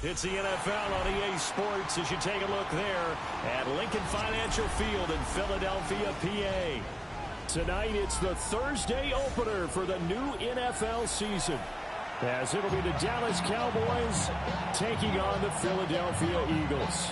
It's the NFL on EA Sports as you take a look there at Lincoln Financial Field in Philadelphia, PA. Tonight, it's the Thursday opener for the new NFL season, as it'll be the Dallas Cowboys taking on the Philadelphia Eagles.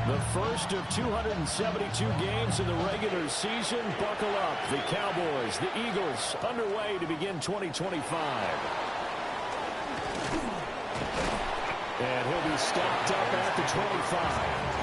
The first of 272 games in the regular season. Buckle up. The Cowboys, the Eagles, underway to begin 2025. And he'll be stopped up at the 25.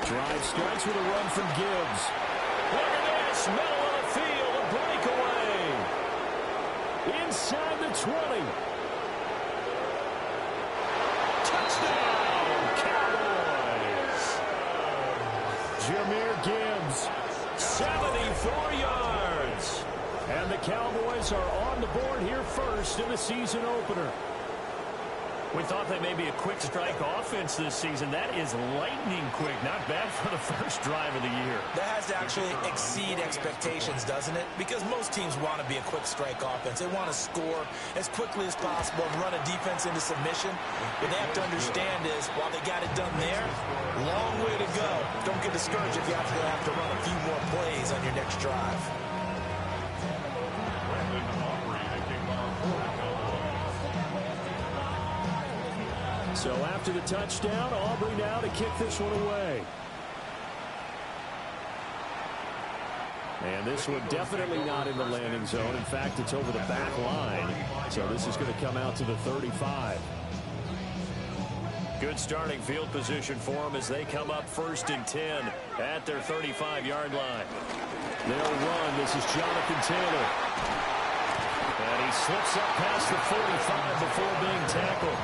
Drive starts with a run from Gibbs. Look at this, middle of the field, a breakaway. Inside the 20. Touchdown, Cowboys. Jahmyr Gibbs, 74 yards. And the Cowboys are on the board here first in the season opener. We thought they may be a quick strike offense this season. That is lightning quick. Not bad for the first drive of the year. That has to actually exceed expectations, doesn't it? Because most teams want to be a quick strike offense. They want to score as quickly as possible and run a defense into submission. What they have to understand is, while they got it done there, long way to go. Don't get discouraged if you have to run a few more plays on your next drive. So after the touchdown, Aubrey now to kick this one away. And this one definitely not in the landing zone. In fact, it's over the back line. So this is going to come out to the 35. Good starting field position for them as they come up 1st and 10 at their 35-yard line. They'll run. This is Jonathan Taylor. And he slips up past the 45 before being tackled.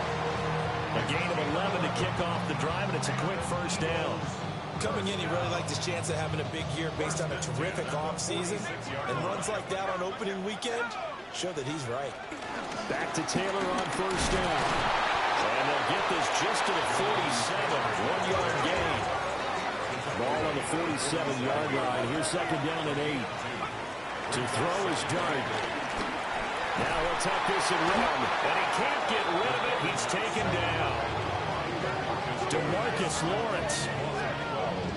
A gain of 11 to kick off the drive, and it's a quick first down. Coming in, he really liked his chance of having a big year based on a terrific offseason. And runs like that on opening weekend show that he's right. Back to Taylor on first down. And they'll get this just to the 47, 1-yard gain. Ball on the 47-yard line. Here's 2nd down and 8. To throw is Dart. Now he'll tuck this and run, and he can't get rid of it. He's taken down. DeMarcus Lawrence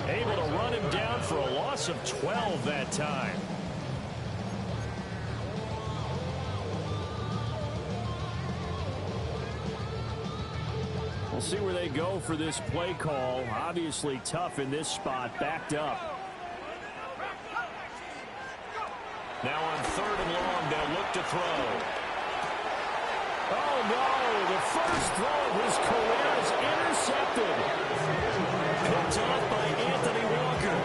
able to run him down for a loss of 12 that time. We'll see where they go for this play call. Obviously tough in this spot, backed up. Now on 3rd and long, they'll look to throw. Oh, no. The first throw of his career is intercepted. Picked off by Anthony Walker.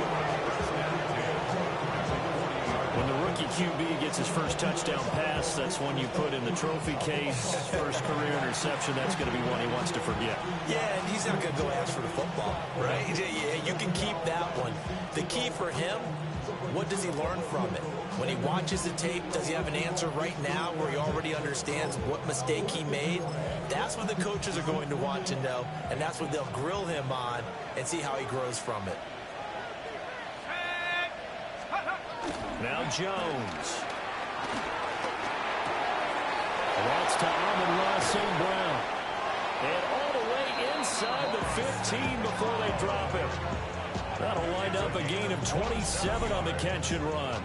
When the rookie QB gets his first touchdown pass, that's one you put in the trophy case. First career interception, that's going to be one he wants to forget. Yeah, and he's not going to go ask for the football, right? Yeah, you can keep that one. The key for him, what does he learn from it? When he watches the tape, does he have an answer right now where he already understands what mistake he made? That's what the coaches are going to want to know, and that's what they'll grill him on and see how he grows from it. Now Jones. That's to Amon-Ra St. Brown. And all the way inside the 15 before they drop him. That'll wind up a gain of 27 on the catch and run.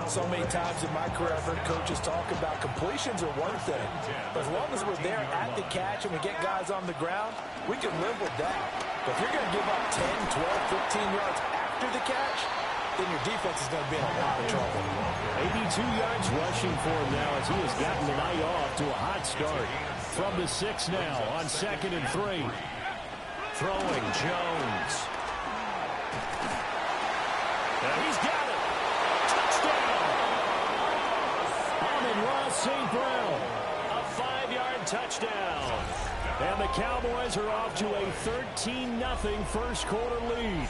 So many times in my career, I've heard coaches talk about completions are one thing. But as long as we're there at the catch and we get guys on the ground, we can live with that. But if you're going to give up 10, 12, 15 yards after the catch, then your defense is going to be in a lot of trouble. 82 yards rushing for him now as he has gotten the night off to a hot start. From the 6 now on 2nd and 3. Throwing Jones. And he's got it. Touchdown. Amon-Ra St. Brown. A 5-yard touchdown. And the Cowboys are off to a 13-0 first quarter lead.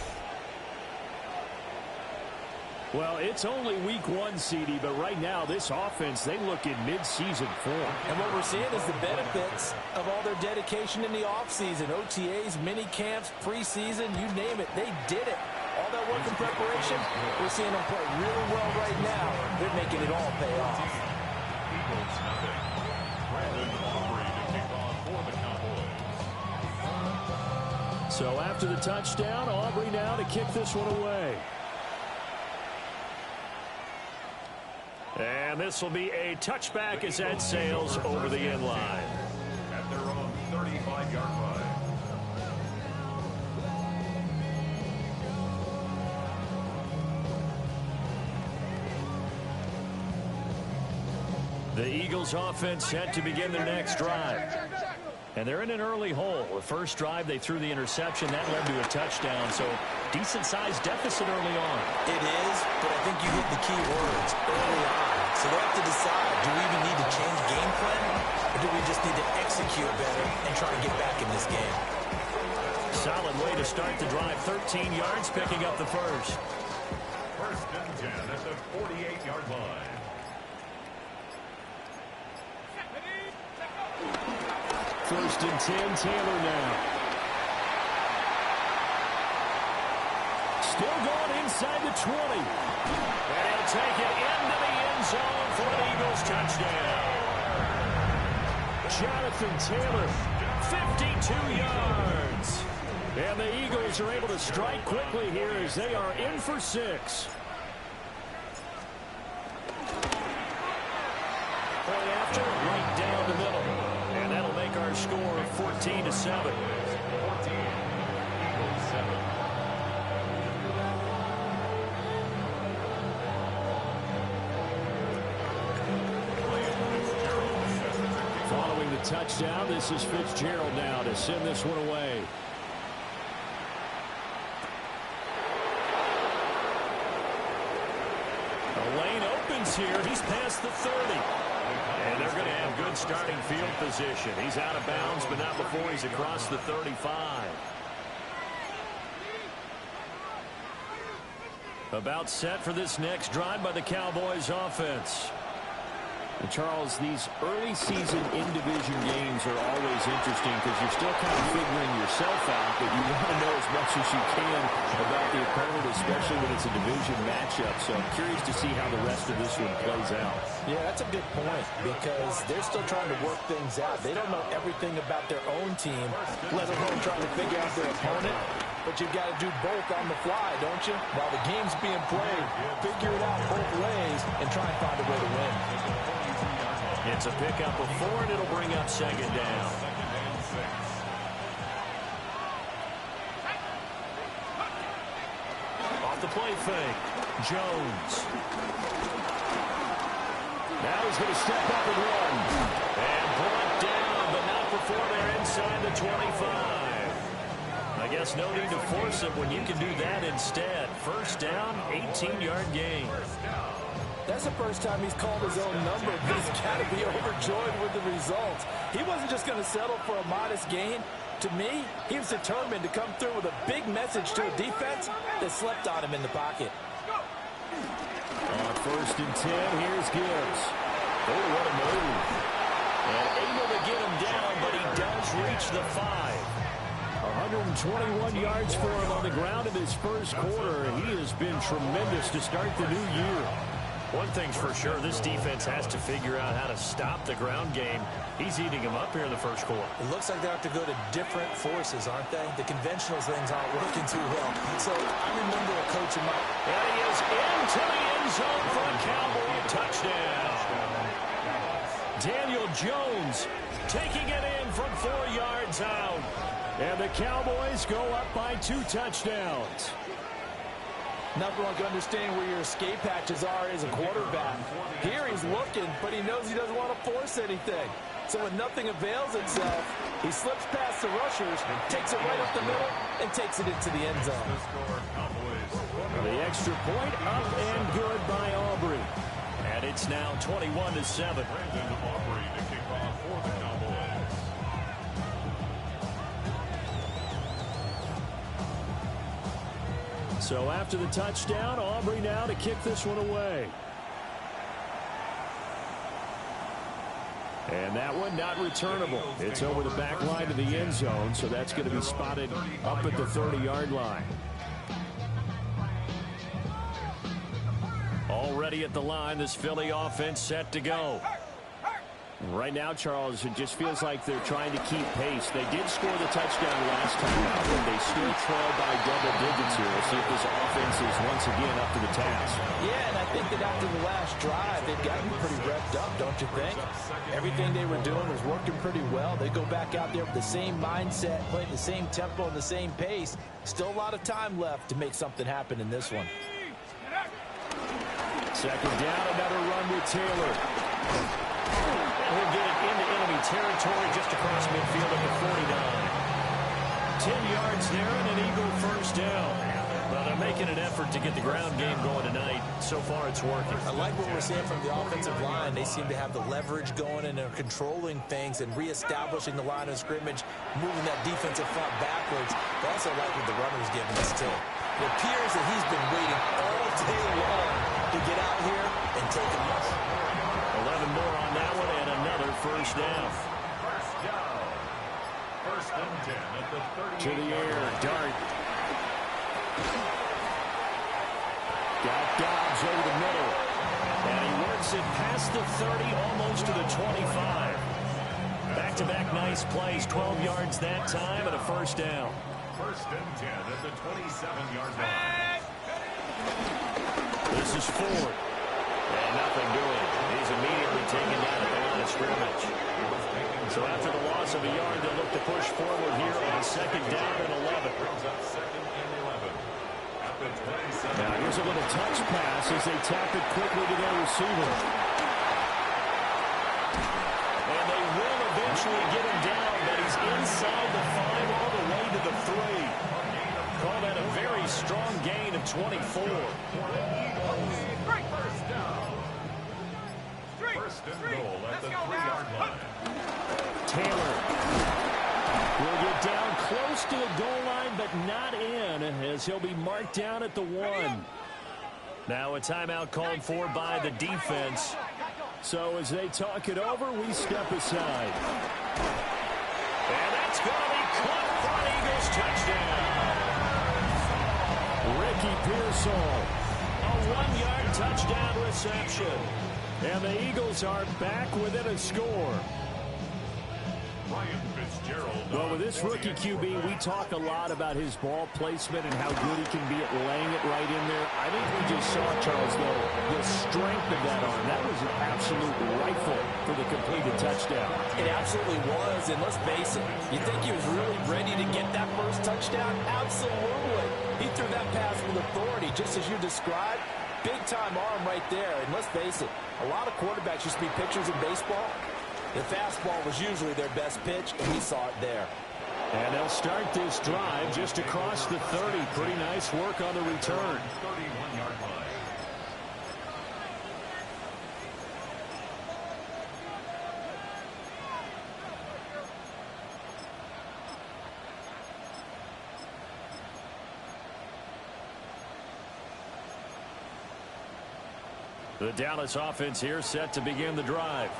Well, it's only week 1, CD, but right now this offense, they look in mid-season form. And what we're seeing is the benefits of all their dedication in the offseason. OTAs, mini camps, preseason, you name it, they did it. All that work in preparation, we're seeing them play really well right now. They're making it all pay off. Eagles nothing. Brandon Aubrey to kick off for the Cowboys. So after the touchdown, Aubrey now to kick this one away. And this will be a touchback as that sails over the end line. At their own 35-yard line. The Eagles offense set to begin their next drive. And they're in an early hole. The first drive, they threw the interception. That led to a touchdown, so decent-sized deficit early on. It is, but I think you hit the key words early on. So they have to decide, do we even need to change game plan, or do we just need to execute better and try to get back in this game? Solid way to start the drive. 13 yards, picking up the first. First and 10 at the 48-yard line. First and 10, Taylor now. Still going inside the 20. And he'll take it into the end zone for an Eagles touchdown. Jonathan Taylor, 52 yards. And the Eagles are able to strike quickly here as they are in for 6. Point after, right down the middle. And that'll make our score 14-7. 14, Eagles 7. Following the touchdown, this is Fitzgerald now to send this one away. The lane opens here. He's past the 30. And they're going to have good starting field position. He's out of bounds, but not before he's across the 35. About set for this next drive by the Cowboys offense. And Charles, these early season in-division games are always interesting because you're still kind of figuring yourself out, but you want to know as much as you can about the opponent, especially when it's a division matchup. So I'm curious to see how the rest of this one plays out. Yeah, that's a good point because they're still trying to work things out. They don't know everything about their own team, let alone trying to figure out their opponent. But you've got to do both on the fly, don't you? While the game's being played, figure it out both ways and try and find a way to win. It's a pickup of 4, and it'll bring up second down. Off the play fake, Jones. Now he's going to step up and run. And brought down, but not before they're inside the 25. I guess no need to force it when you can do that instead. First down, 18-yard gain. That's the first time he's called his own number. He's got to be overjoyed with the results. He wasn't just going to settle for a modest gain. To me, he was determined to come through with a big message to a defense that slept on him in the pocket. On first and 10, here's Gibbs. Oh, what a move. And able to get him down, but he does reach the 5. 121 yards for him on the ground in his first quarter. He has been tremendous to start the new year. One thing's for sure, this defense has to figure out how to stop the ground game. He's eating him up here in the first quarter. It looks like they have to go to different forces, aren't they? The conventional things aren't working too well. So I remember a coach of mine. And he is into the end zone for a Cowboy touchdown. Daniel Jones taking it in from 4 yards out. And the Cowboys go up by 2 touchdowns. Nothing like understanding where your escape hatches are as a quarterback. Here he's looking, but he knows he doesn't want to force anything. So when nothing avails itself, he slips past the rushers, takes it right up the middle, and takes it into the end zone. The extra point up and good by Aubrey. And it's now 21-7. Brandon Aubrey to kick off for the Cowboys. So after the touchdown, Aubrey now to kick this one away. And that one not returnable. It's over the back line to the end zone, so that's going to be spotted up at the 30-yard line. Already at the line, this Philly offense set to go. Right now, Charles, it just feels like they're trying to keep pace. They did score the touchdown last time out, but they still trail by double digits here. We'll see if this offense is once again up to the task. Yeah, and I think that after the last drive, they've gotten pretty revved up, don't you think? Everything they were doing was working pretty well. They go back out there with the same mindset, playing the same tempo and the same pace. Still a lot of time left to make something happen in this one. Second down, another run with Taylor. He'll get it into enemy territory just across midfield at the 49. 10 yards there and an Eagle first down. Well, they're making an effort to get the ground game going tonight. So far, it's working. I like what we're seeing from the offensive line. They seem to have the leverage going, and they're controlling things and reestablishing the line of scrimmage, moving that defensive front backwards. But also like what the runner's giving us, too. It appears that he's been waiting all day long to get out here and take a look. 11 more on that one and another first down. First and 10 at the 38. To the air, Dart. Got Dobbs over the middle. And he works it past the 30, almost to the 25. Back-to-back nice plays, 12 yards that time and a first down. First and 10 at the 27-yard line. This is Ford. And nothing doing. He's immediately taken down at the line of scrimmage. So after the loss of a yard, they'll look to push forward here on second down and 11. Now here's a little touch pass as they tap it quickly to their receiver. And they will eventually get him down, but he's inside the 5 all the way to the 3. Call that a very strong gain of 24. First and goal at the 3-yard line. Taylor will get down close to the goal line, but not in, as he'll be marked down at the 1. Now a timeout called for by the defense. So as they talk it over, we step aside. And that's going to be caught for an Eagles touchdown. Ricky Pearsall, a 1-yard touchdown reception. And the Eagles are back within a score. Well, with this rookie QB, we talk a lot about his ball placement and how good he can be at laying it right in there. I think we just saw, Charles, though, the strength of that arm. That was an absolute rifle for the completed touchdown. It absolutely was, and let's face it, you think he was really ready to get that first touchdown? Absolutely. He threw that pass with authority, just as you described. Big-time arm right there, and let's face it, a lot of quarterbacks used to be pitchers in baseball. The fastball was usually their best pitch, and we saw it there. And they'll start this drive just across the 30. Pretty nice work on the return. 31-yard line. The Dallas offense here set to begin the drive.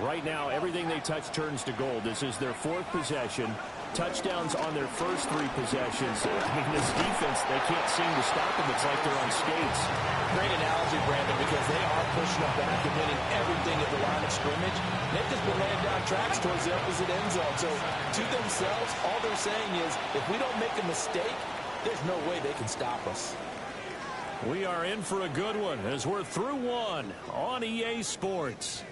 Right now, everything they touch turns to gold. This is their 4th possession. Touchdowns on their first 3 possessions. I mean, this defense, they can't seem to stop them. It's like they're on skates. Great analogy, Brandon, because they are pushing them back and winning everything at the line of scrimmage. They've just been laying down tracks towards the opposite end zone. So, to themselves, all they're saying is, if we don't make a mistake, there's no way they can stop us. We are in for a good one as we're through one on EA Sports.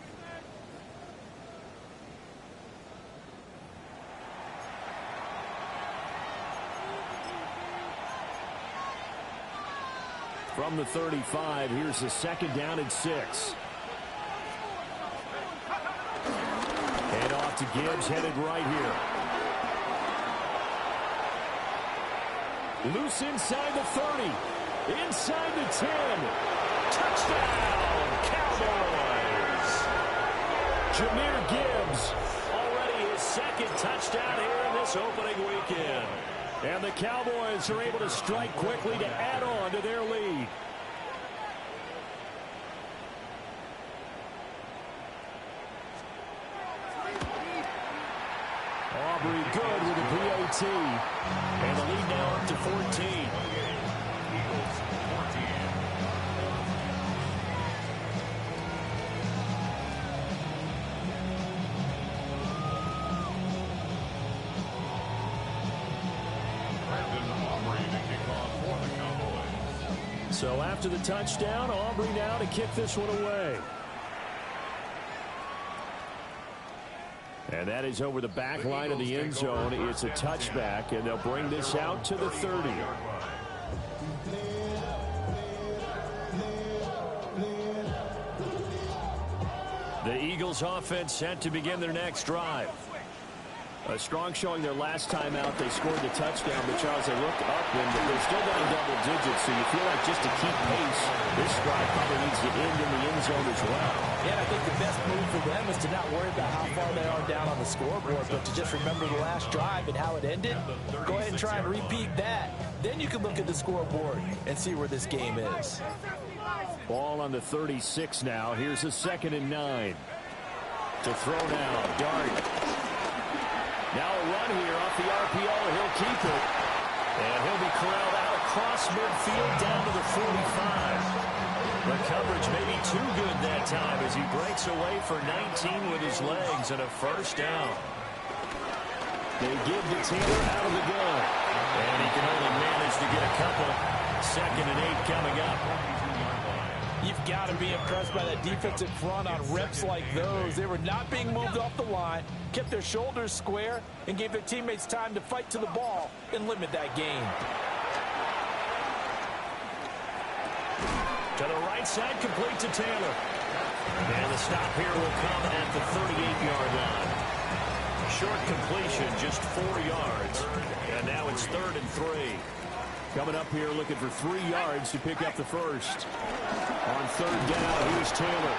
From the 35, here's the second down and 6. Hand off to Gibbs, headed right here. Loose inside the 30. Inside the 10. Touchdown, Cowboys. Jahmyr Gibbs, already his 2nd touchdown here in this opening weekend. And the Cowboys are able to strike quickly to add on to their lead. Aubrey good with a PAT. And the lead now up to 14. So after the touchdown, Aubrey now to kick this one away. And that is over the back line of the end zone. It's a touchback, and they'll bring this out to the 30. The Eagles offense set to begin their next drive. A strong showing their last time out. They scored the touchdown, but Charles, they looked up, and they're still down double digits, so you feel like just to keep pace, this drive probably needs to end in the end zone as well. Yeah, I think the best move for them is to not worry about how far they are down on the scoreboard, but to just remember the last drive and how it ended. Go ahead and try and repeat that. Then you can look at the scoreboard and see where this game is. Ball on the 36 now. Here's a 2nd and 9. To throw now, Dart. Now a run here off the RPO. He'll keep it. And he'll be corralled out across midfield down to the 45. The coverage may be too good that time as he breaks away for 19 with his legs and a first down. They give to Taylor out of the gun. And he can only manage to get a couple. 2nd and 8 coming up. You've got to be impressed by that defensive front on reps like those. They were not being moved off the line, kept their shoulders square, and gave their teammates time to fight to the ball and limit that gain. To the right side, complete to Taylor. And the stop here will come at the 38-yard line. Short completion, just 4 yards. And now it's 3rd and 3. Coming up here looking for 3 yards to pick up the first. On 3rd down, here's Taylor.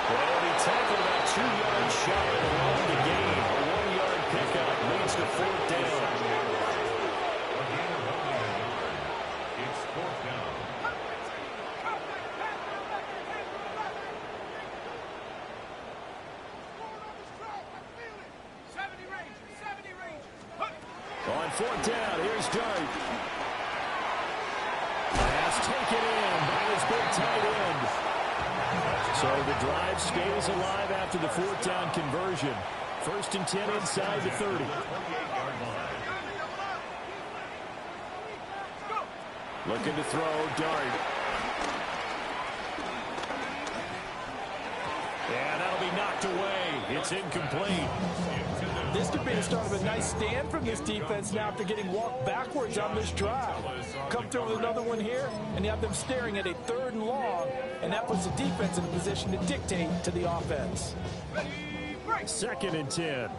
Well, he tackled about 2 yards shy along the game. A 1-yard pickup leads to 4th down. It's 4th down. On 4th down, here's Dart. Pass taken in by his big tight end. So the drive stays alive after the 4th down conversion. 1st and 10 inside the 30. Looking to throw, Dart. And that'll be knocked away. It's incomplete. This could be the start of a nice stand from this defense now after getting walked backwards on this drive. Come through with another one here, and you have them staring at a 3rd and long, and that puts the defense in a position to dictate to the offense. 2nd and 10.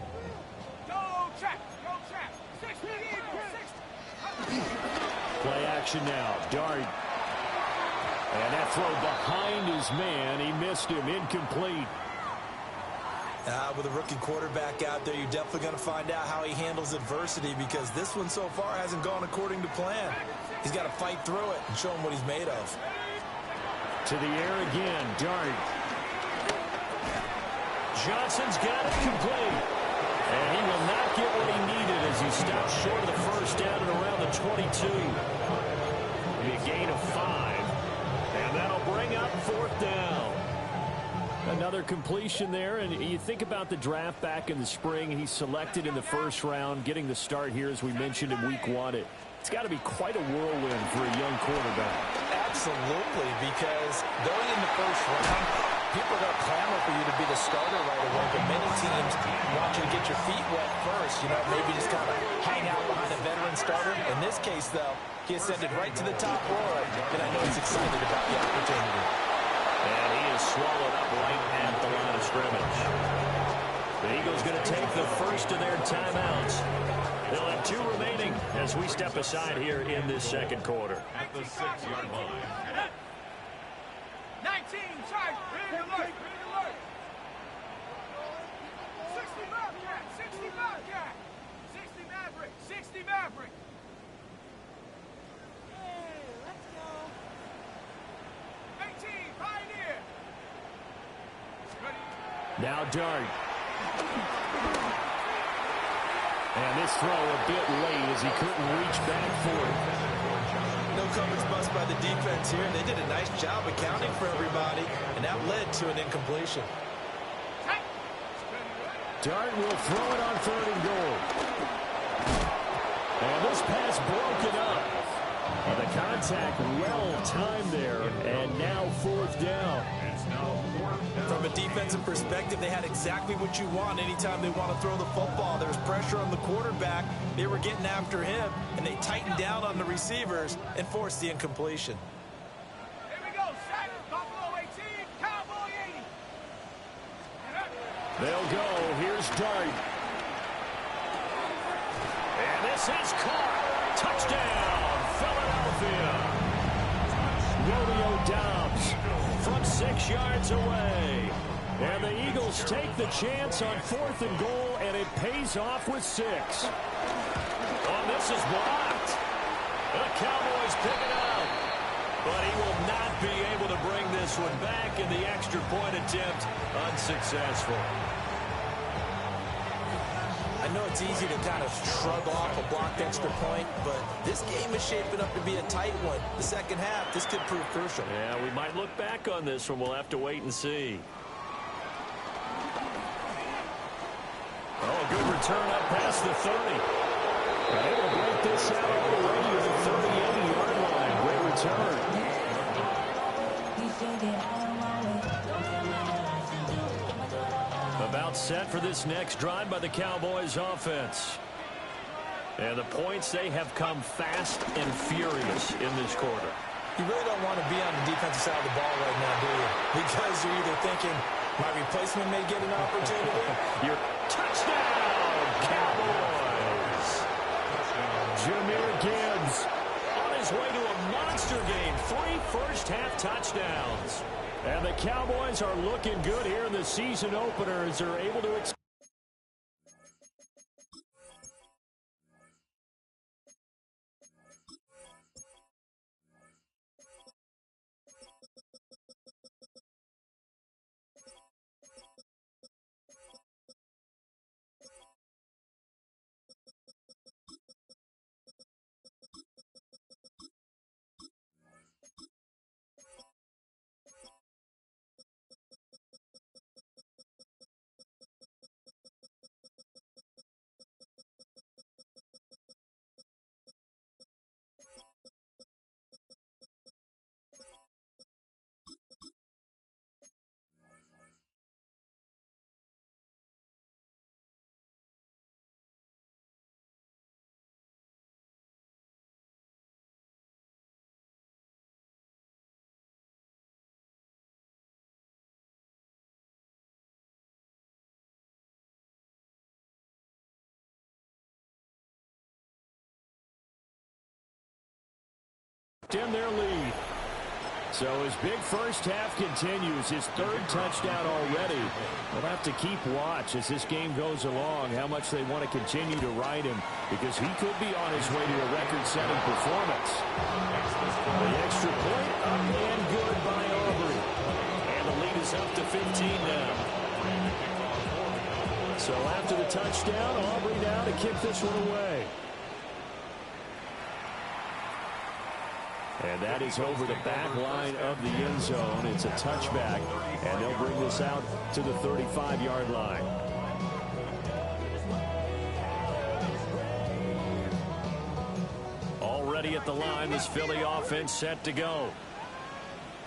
Play action now. Dart. And that throw behind his man. He missed him. Incomplete. With a rookie quarterback out there, you're definitely going to find out how he handles adversity, because this one so far hasn't gone according to plan. He's got to fight through it and show him what he's made of. To the air again, Dart. Johnson's got it complete. And he will not get what he needed as he stops short of the first down and around the 22. Be a gain of 5. And that'll bring up 4th down. Another completion there, and you think about the draft back in the spring. He's selected in the 1st round, getting the start here, as we mentioned, in week 1. It's got to be quite a whirlwind for a young quarterback. Absolutely, because going in the 1st round, people are going to clamor for you to be the starter right away, but many teams want you to get your feet wet first, maybe just kind of hang out behind a veteran starter. In this case, though, he ascended right to the top row, and I know he's excited about the opportunity. And he is swallowed up right at the line of scrimmage. The Eagles going to take the first of their timeouts. They'll have 2 remaining as we step aside here in this 2nd quarter. At the 6-yard line. 19, charge, ready alert, 60 Bobcat, 60 Bobcat, 60 Maverick, 60 Maverick. Now Dart. And this throw a bit late as he couldn't reach back for it. No coverage bust by the defense here. They did a nice job accounting for everybody, and that led to an incompletion. Dart will throw it on 3rd and goal. And this pass broken up. The contact well timed there, and now 4th down. From a defensive perspective, they had exactly what you want anytime they want to throw the football. There was pressure on the quarterback. They were getting after him, and they tightened down on the receivers and forced the incompletion. Here we go. Set. Buffalo 18. Cowboy 80. They'll go. Here's Dart. And this is caught. Touchdown, Philadelphia. Rodeo Dobbs from 6 yards away. And the Eagles take the chance on 4th and goal, and it pays off with 6. Oh, this is blocked. The Cowboys pick it up. But he will not be able to bring this one back, and the extra point attempt unsuccessful. I know it's easy to kind of shrug off a blocked extra point, but this game is shaping up to be a tight one. The second half, this could prove crucial. Yeah, we might look back on this one. We'll have to wait and see. Oh, a good return up past the 30. And able to break this out all the way to the 38-yard line. Great return. About set for this next drive by the Cowboys offense. And the points, they have come fast and furious in this quarter. You really don't want to be on the defensive side of the ball right now, do you? Because you're either thinking, my replacement may get an opportunity. Your touchdown, Cowboys. Jahmyr Gibbs on his way to a monster game. 3 first-half touchdowns. And the Cowboys are looking good here in the season opener as they're able to in their lead. So his big first half continues. His 3rd touchdown already. We'll have to keep watch as this game goes along, how much they want to continue to ride him, because he could be on his way to a record-setting performance. The extra point up and good by Aubrey. And the lead is up to 15 now. So after the touchdown, Aubrey now to kick this one away. And that is over the back line of the end zone. It's a touchback, and they'll bring this out to the 35-yard line. Already at the line, this Philly offense set to go.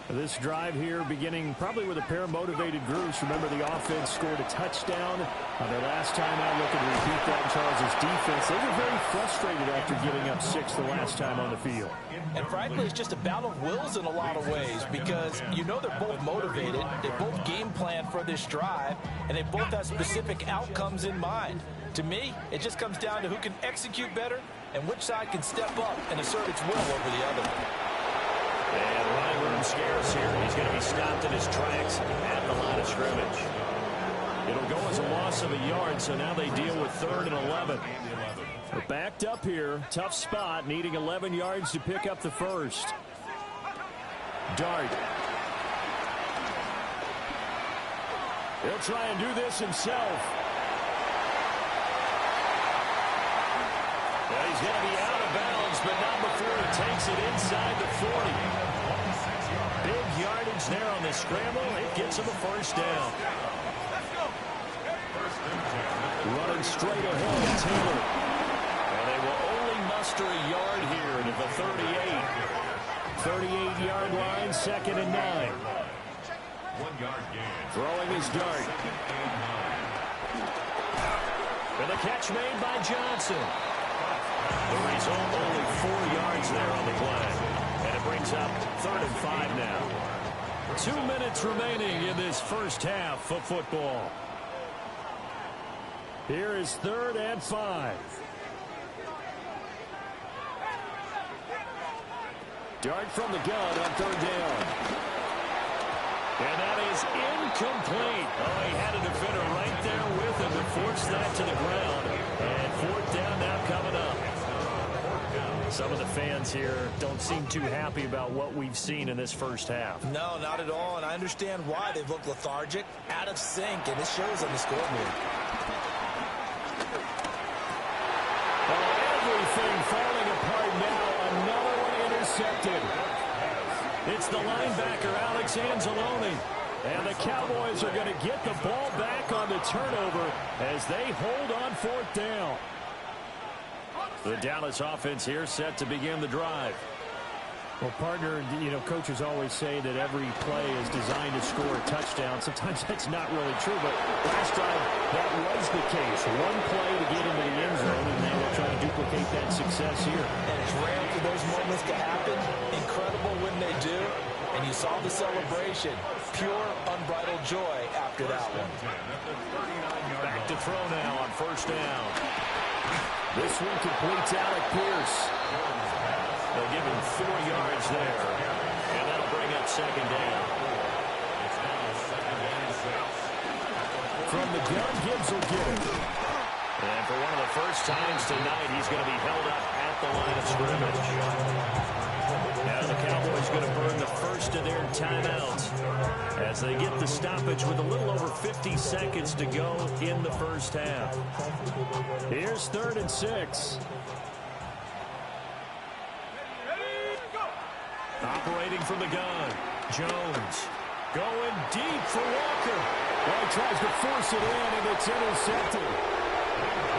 This drive here beginning probably with a pair of motivated groups. Remember, the offense scored a touchdown their last time out. Looking to repeat that in Charles' defense. They were very frustrated after giving up 6 the last time on the field. And frankly, it's just a battle of wills in a lot of ways, because you know they're both motivated. They both game plan for this drive, and they both have specific outcomes in mind. To me, it just comes down to who can execute better and which side can step up and assert its will over the other. And running room scarce here. He's going to be stopped in his tracks at the line of scrimmage. It'll go as a loss of a yard, so now they deal with 3rd and 11. They're backed up here. Tough spot, needing 11 yards to pick up the first. Dart. He'll try and do this himself. Well, he's going to be out of bounds, but not before he takes it inside the 40. Big yardage there on the scramble. It gets him a first down. Running straight ahead, Taylor. And they will only muster a yard here to the 38. 38-yard line, 2nd and 9. 1 yard gain. Throwing his dart. And the catch made by Johnson. The result, only 4 yards there on the play. And it brings up 3rd and 5 now. 2 minutes remaining in this first half of football. Here is 3rd and 5. Dart from the gun on 3rd down. And that is incomplete. Oh, he had a defender right there with him to force that to the ground. And 4th down now coming up. Some of the fans here don't seem too happy about what we've seen in this first half. No, not at all, and I understand why. They've looked lethargic, out of sync, and it shows on the scoreboard. Everything falling apart now. Another one intercepted. It's the linebacker, Alex Anzalone. And the Cowboys are going to get the ball back on the turnover as they hold on 4th down. The Dallas offense here set to begin the drive. Well, partner, coaches always say that every play is designed to score a touchdown. Sometimes that's not really true, but last time that was the case. One play to get into the end zone, and they will try to duplicate that success here. And it's rare for those moments to happen. Incredible when they do. And you saw the celebration. Pure, unbridled joy after that one. Back to throw now on 1st down. This one completes Alec Pierce. They'll give him 4 yards there. And that'll bring up 2nd down. From the gun, Gibbs will get it. And for one of the first times tonight, he's going to be held up at the line of scrimmage. Now the Cowboys going to burn the first of their timeouts as they get the stoppage with a little over 50 seconds to go in the first half. Here's 3rd and 6. Operating from the gun, Jones going deep for Walker. Well, he tries to force it in, and it's intercepted.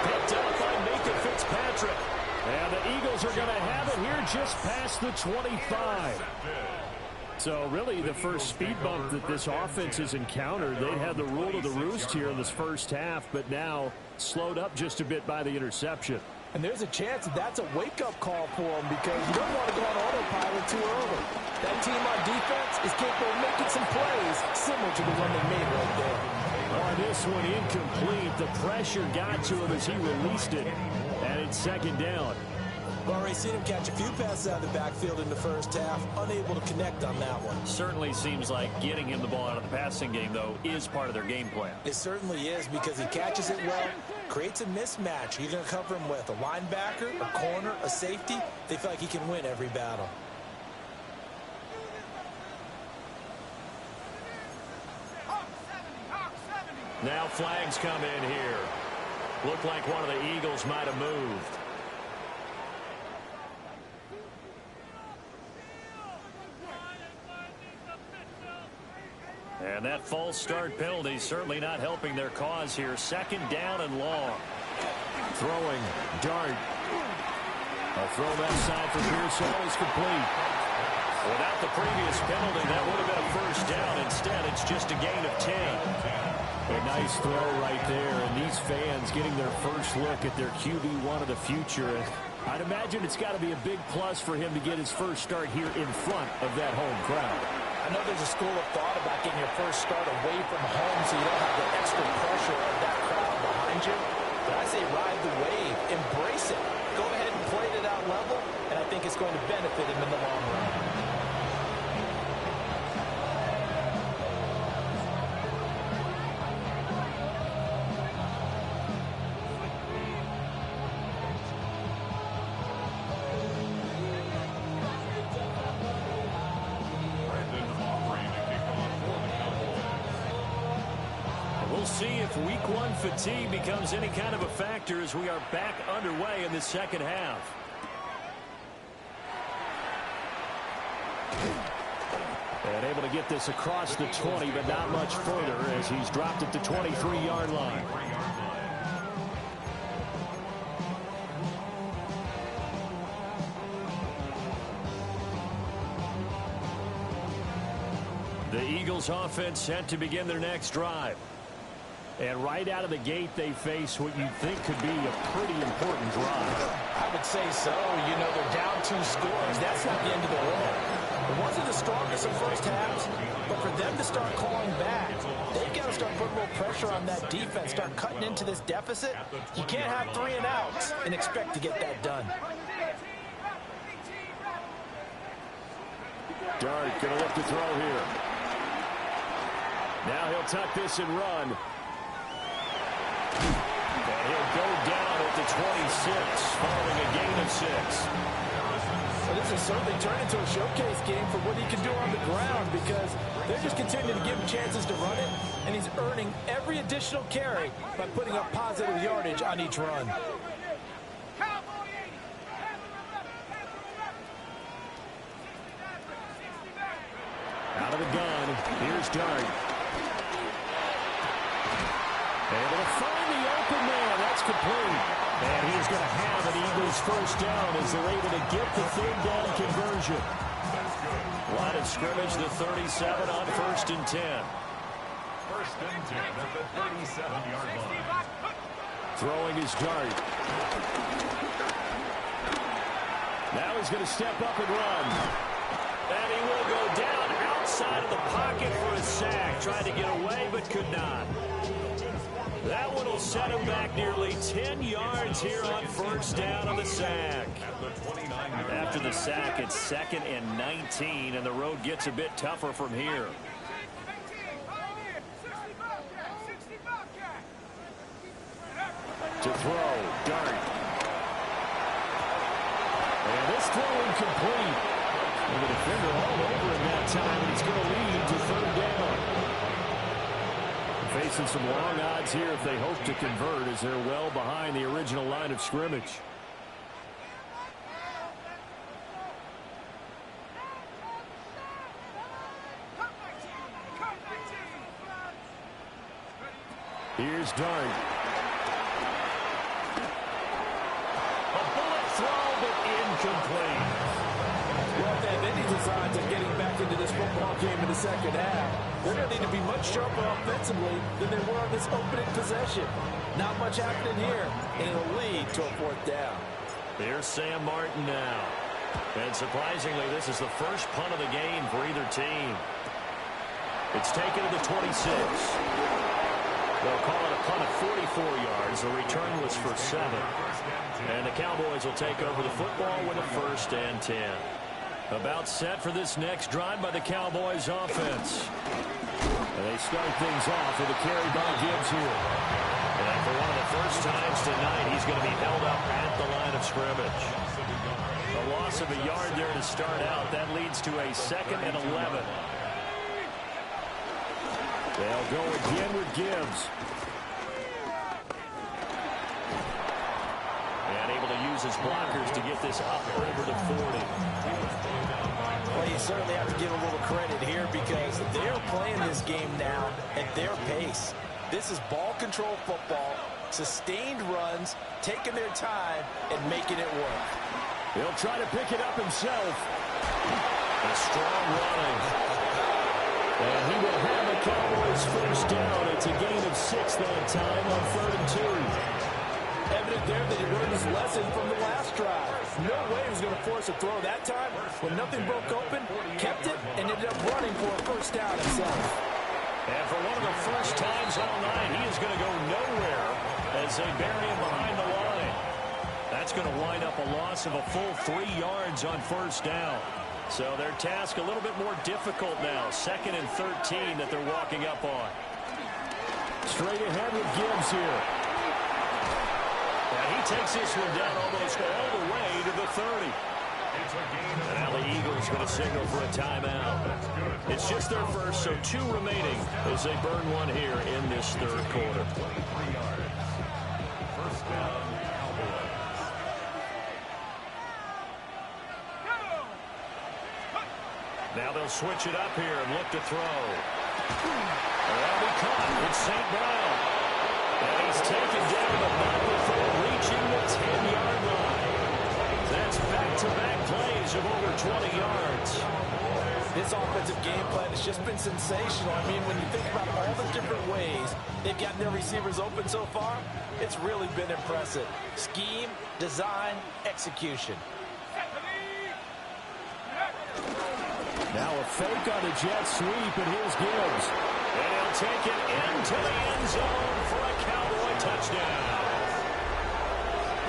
Picked up by Micah Fitzpatrick. And the Eagles are going to have it here just past the 25. So really the first speed bump that this offense has encountered. They'd had the rule of the roost here in this first half, but now slowed up just a bit by the interception. And there's a chance that that's a wake-up call for them because you don't want to go on autopilot too early. That team on defense is capable of making some plays similar to the one they made right there. On this one incomplete. The pressure got to him as he released it. And it's 2nd down. We've already seen him catch a few passes out of the backfield in the first half. Unable to connect on that one. Certainly seems like getting him the ball out of the passing game, though, is part of their game plan. It certainly is because he catches it well, creates a mismatch. You're going to cover him with a linebacker, a corner, a safety. They feel like he can win every battle. Now flags come in here. Looked like one of the Eagles might have moved. And that false start penalty certainly not helping their cause here. 2nd down and long. Throwing, dart. A throw left side for Pearsall is complete. Without the previous penalty, that would have been a first down. Instead, it's just a gain of 10. A nice throw right there, and these fans getting their first look at their QB1 of the future. I'd imagine it's got to be a big plus for him to get his first start here in front of that home crowd. I know there's a school of thought about getting your first start away from home so you don't have the extra pressure of that crowd behind you. But I say ride the wave, embrace it. Go ahead and play it at that level, and I think it's going to benefit him in the long run. see if week one fatigue becomes any kind of a factor as we are back underway in the second half. And able to get this across the 20, but not much further as he's dropped at the 23-yard line. The Eagles offense set to begin their next drive. And right out of the gate, they face what you think could be a pretty important drive. I would say so. You know, they're down 2 scores. That's not the end of the world. It wasn't the strongest of first halves, but for them to start clawing back, they've got to start putting a little pressure on that defense, start cutting into this deficit. You can't have 3 and outs and expect to get that done. Dart going to look to throw here. Now he'll tuck this and run. And he'll go down at the 26, following a gain of 6. So this has certainly turned into a showcase game for what he can do on the ground, because they're just continuing to give him chances to run it, and he's earning every additional carry by putting up positive yardage on each run. Out of the gun, here's Dart. Able to find the open man. That's complete. And he's going to have an Eagles first down as they're able to get the third down conversion. Line of scrimmage, the 37 on 1st and 10. 1st and 10 at the 37-yard line. Throwing his Dart. Now he's going to step up and run. And he will go down outside of the pocket for a sack. Tried to get away, but could not. That one will set him back nearly 10 yards here on 1st down on the sack. After the sack, it's 2nd and 19, and the road gets a bit tougher from here. To throw, Dart. And this throw incomplete. And the defender all over him that time, and it's going to lead to 3rd down. Facing some long odds here if they hope to convert, as they're well behind the original line of scrimmage. Here's Dart. A bullet throw, but incomplete. Well, if they have any designs of getting back into this football game in the second half, they're going to need to be much sharper offensively than they were on this opening possession. Not much happening here, and it'll lead to a 4th down. There's Sam Martin now. And surprisingly, this is the first punt of the game for either team. It's taken to the 26. They'll call it a punt of 44 yards. The return was for 7. And the Cowboys will take over the football with a 1st and 10. About set for this next drive by the Cowboys offense. And they start things off with a carry by Gibbs here. And for one of the first times tonight, he's going to be held up at the line of scrimmage. A loss of a yard there to start out. That leads to a 2nd and 11. They'll go again with Gibbs. And able to use his blockers to get this up over the 40. Well, you certainly have to give a little credit here, because they're playing this game now at their pace. This is ball control football, sustained runs, taking their time, and making it work. He'll try to pick it up himself. A strong running. And he will have the Cowboys first down. It's a gain of 6 that time on 3rd and 2. Evident there that he learned his lesson from the last drive. No way he was going to force a throw that time. When nothing broke open, kept it, and ended up running for a 1st down himself. And for one of the first times all night, he is going to go nowhere as they bury him behind the line. That's going to wind up a loss of a full 3 yards on 1st down. So their task a little bit more difficult now. 2nd and 13 that they're walking up on. Straight ahead with Gibbs here. And he takes this one down almost all the way to the 30. And now the Eagles going to signal for a timeout. It's just their first, so 2 remaining as they burn one here in this third quarter. First down, Cowboys. Now they'll switch it up here and look to throw. That'll be caught. It's St. Brown. And he's taken down, but not before reaching the 10-yard line. That's back-to-back plays of over 20 yards. This offensive game plan has just been sensational. I mean, when you think about all the different ways they've gotten their receivers open so far, it's really been impressive. Scheme, design, execution. Now a fake on a jet sweep, and here's Gibbs. And he'll take it into the end zone for a Cowboy touchdown.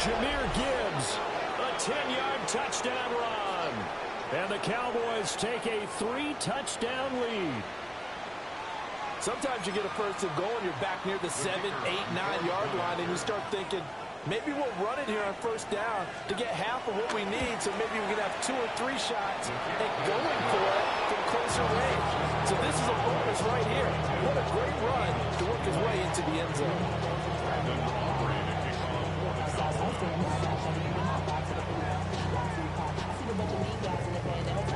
Jahmyr Gibbs, a 10-yard touchdown run. And the Cowboys take a 3-touchdown lead. Sometimes you get a first and goal and you're back near the 7, 8, 9-yard line, and you start thinking, maybe we'll run it here on first down to get half of what we need, so maybe we can have 2 or 3 shots and going for it from closer range. So this is a bonus right here. What a great run to work his way into the end zone.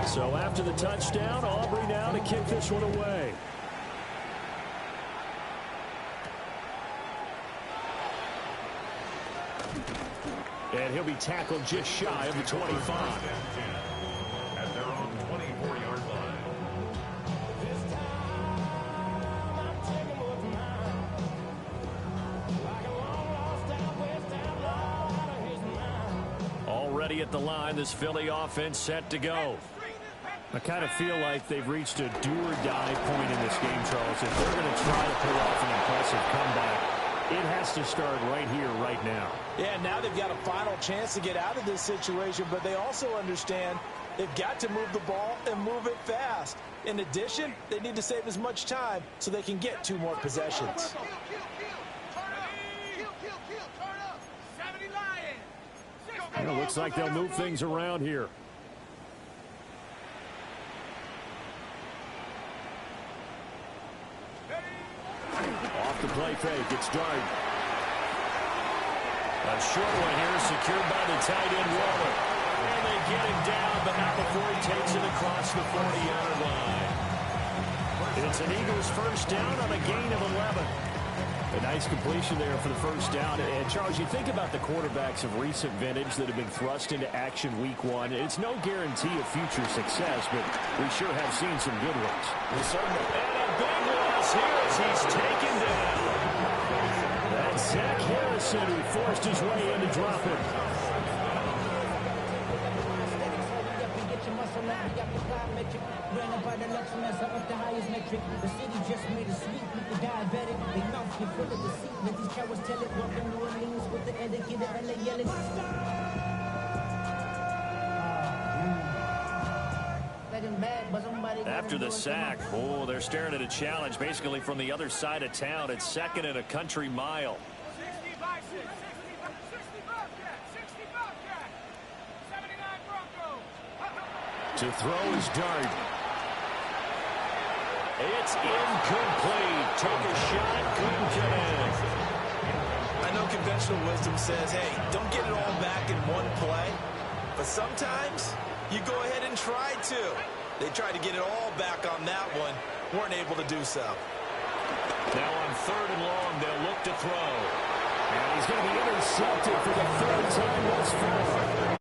So after the touchdown, Aubrey now to kick this one away. And he'll be tackled just shy of the 25. At their own 24-yard line. Already at the line, this Philly offense set to go. I kind of feel like they've reached a do-or-die point in this game, Charles. If they're going to try to pull off an impressive comeback, it has to start right here, right now. Yeah, now they've got a final chance to get out of this situation, but they also understand they've got to move the ball and move it fast. In addition, they need to save as much time so they can get 2 more possessions. It looks like they'll move things around here. Off the play fake, it's Dart. A short one here, secured by the tight end Waller. And they get him down, but not before he takes it across the 40-yard line. It's an Eagles first down on a gain of 11. A nice completion there for the first down. And, Charles, you think about the quarterbacks of recent vintage that have been thrust into action week 1. It's no guarantee of future success, but we sure have seen some good ones. We certainly. And a big loss here as he's taken down. That's Zach Harrison who forced his way in to drop it. The city just made a sweep with the diabetic. They mouth get full of deceit. Let these cowards tell it. Welcome to Orleans with the etiquette of LA yelling. After the sack, oh, they're staring at a challenge basically from the other side of town. It's 2nd and a country mile. 65, 65, 79 Broncos. To throw is Dart. It's incomplete. Took a shot, couldn't get in. I know conventional wisdom says, hey, don't get it all back in one play. But sometimes you go ahead and try to. They tried to get it all back on that one. Weren't able to do so. Now on 3rd and long, they'll look to throw. And he's going to be intercepted for the 3rd time thus far.